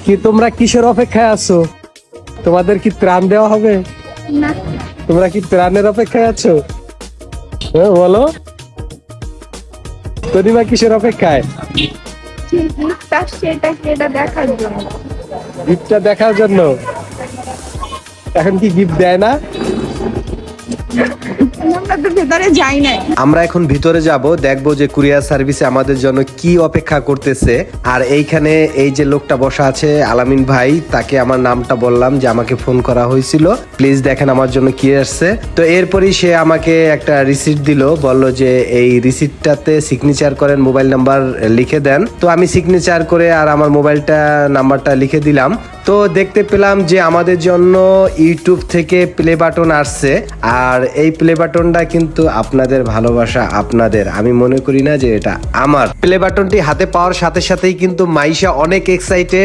কি তোমরা কিসের অপেক্ষায় আছো? তোমাদের কি ত্রাণ দেওয়া হবে? না, তোমরা কি ত্রাণের অপেক্ষায় আছো? হ্যাঁ বলো, তনিমা কিসের অপেক্ষায়? যে গিফট আসছে এটা দেখার জন্য। গিফটটা দেখার জন্য। এখন কি গিফট দেয় না? আমরা তো ভেতরে যাই নাই। আমরা এখন ভিতরে যাব, দেখবো যে কুরিয়ার সার্ভিসে আমাদের জন্য কি অপেক্ষা করতেছে। আর এইখানে এই যে লোকটা বসা আছে আলামিন ভাই, তাকে আমার নামটা বললাম যে আমাকে ফোন করা হয়েছিল, প্লিজ দেখেন আমার জন্য কি আসছে। তো এরপরই সে আমাকে একটা রিসিট দিল, বলল যে এই রিসিটটাতে সিগনেচার করেন, মোবাইল নাম্বার লিখে দেন। তো আমি সিগনেচার করে আর আমার মোবাইলটা নাম্বারটা লিখে দিলাম। তো দেখতে পেলাম যে আমাদের জন্য ইউটিউব থেকে প্লে বাটন আসছে। আর এই প্লে বাটনটা কিন্তু আপনাদের ভালোবাসা, আপনাদের, আমি মনে করি না যে এটা আমার। প্লে বাটনটি হাতে পাওয়ার সাথে সাথেই কিন্তু মাইশা অনেক এক্সাইটেড।